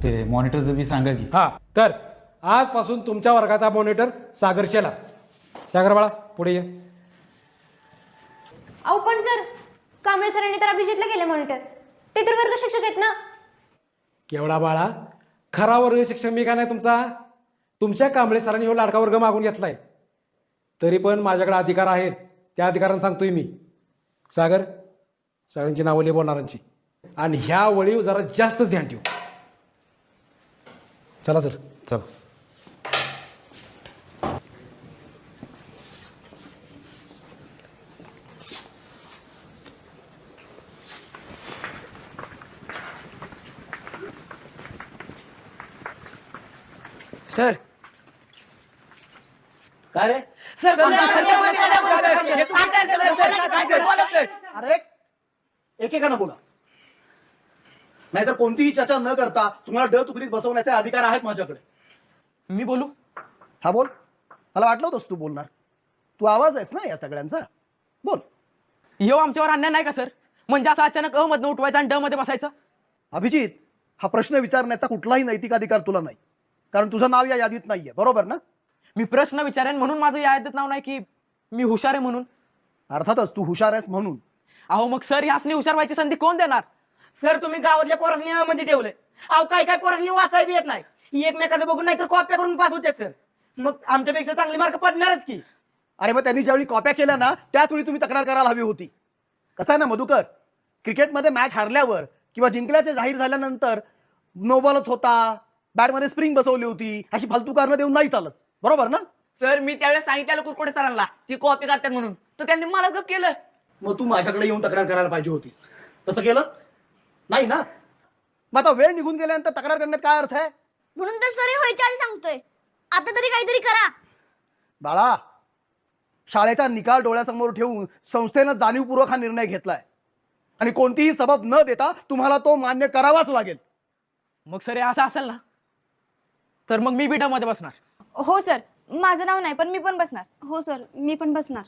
ते मॉनिटरचं बी सांगा की. हा, तर आजपासून तुमच्या वर्गाचा मॉनिटर सागर शेला. सागर बाळा पुढे ये. अहो पण सर, कांबळे सरांनी तर अभिजितला केले मॉनिटर. ते तर वर्ग शिक्षक आहेत ना. केवढा बाळा, खरा वर्ग शिक्षक मी का नाही तुमचा? तुमच्या कांबळे सरांनी हो लाडका वर्ग मागून घेतलाय. तरी पण माझ्याकडे अधिकार आहेत, त्या अधिकारानं सांगतोय मी. सागर, सगळ्यांची नावं लिहि बोलणाऱ्यांची, आणि ह्या वळीव जरा जास्तच ध्यान ठेवू. चला सर. चल. सर काय रे? सर अरे एकेकानं बोला, नाहीतर कोणतीही चर्चा न करता तुम्हाला ड तुकडीत बसवण्याचे अधिकार आहेत माझ्याकडे. मी बोलू? हा बोल. मला वाटलं होतंस तू बोलणार. तू आवाज आहेस ना या सगळ्यांचा. बोल. यो आमच्यावर अन्याय नाही का सर? म्हणजे असं अचानक अ मधनं उठवायचं आणि ड मध्ये बसायचं? अभिजित, हा प्रश्न विचारण्याचा कुठलाही नैतिक अधिकार तुला नाही, कारण तुझं नाव या यादीत नाहीये. बरोबर ना? मी प्रश्न विचारेन म्हणून माझं या यादीत नाव नाही की मी हुशार आहे म्हणून? अर्थातच तू हुशार आहेस म्हणून. अहो मग सर ह्यासनी हुशार व्हायची संधी कोण देणार? सर तुम्ही गावातल्या पोरांनी मध्ये ठेवलंय. अहो काय पोरांनी वाचायला बी येत नाही, एकमेकाचं बघून नाही तर कॉप्या करून पास होत्यात सर. मग आमच्यापेक्षा चांगली मार्क पडणारच की. अरे मग त्यांनी ज्यावेळी कॉप्या केल्या ना, त्याच वेळी तुम्ही तक्रार करायला हवी होती. कसं आहे ना मधुकर, क्रिकेटमध्ये मॅच हारल्यावर किंवा जिंकल्याचे जाहीर झाल्यानंतर नो बॉलच होता, बॅटमध्ये स्प्रिंग बसवली होती, अशी फालतू कारणं देऊन नाही चालत. बरोबर ना? सर मी त्यावेळेस सांगितलं कुरकोडे सरांना ती कॉपी करतात म्हणून, तर त्यांनी मला गप केलं. मग तू माझ्याकडे येऊन तक्रार करायला पाहिजे होतीस. तसं केलं नाही ना? मग आता वेळ निघून गेल्यानंतर तक्रार करण्यात काय अर्थ आहे? म्हणून तर सर व्हायच्या आधी सांगतोय, आता तरी काहीतरी करा. बाळा, शाळेचा निकाल डोळ्यासमोर ठेवून संस्थेनं जाणीवपूर्वक हा निर्णय घेतलाय, आणि कोणतीही सबब न देता तुम्हाला तो मान्य करावाच लागेल. मग सर हे असं असेल ना, तर मग मी बी ड मध्ये बसणार. हो सर, माझं नाव नाही पण मी पण बसणार. हो सर, मी पण बसणार.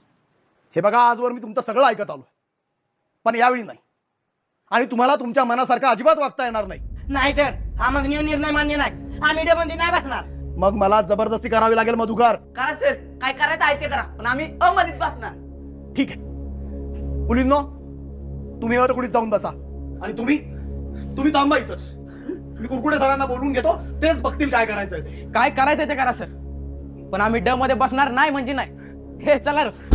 हे बघा, आजवर मी तुमचं सगळं ऐकत आलोय, पण यावेळी नाही. आणि तुम्हाला तुमच्या मनासारखं अजिबात वागता येणार नाही. नाही सर, हा मग निर्णय मान्य नाही. आम्ही मध्ये नाही बसणार. मग मला जबरदस्ती करावी लागेल मधुकर. करा सर, काय करायचं आहे ते करा, पण आम्ही अमधीत बसणार. ठीक आहे. मुलींनो, तुम्ही आता कुठे जाऊन बसा, आणि तुम्ही थांबा इथंच. मी कुरकुडे सरांना बोलून घेतो, तेच बघतील काय करायचंय ते. काय करायचं ते करा सर, पण आम्ही ड मध्ये बसणार नाही म्हणजे नाही. हे चला रे.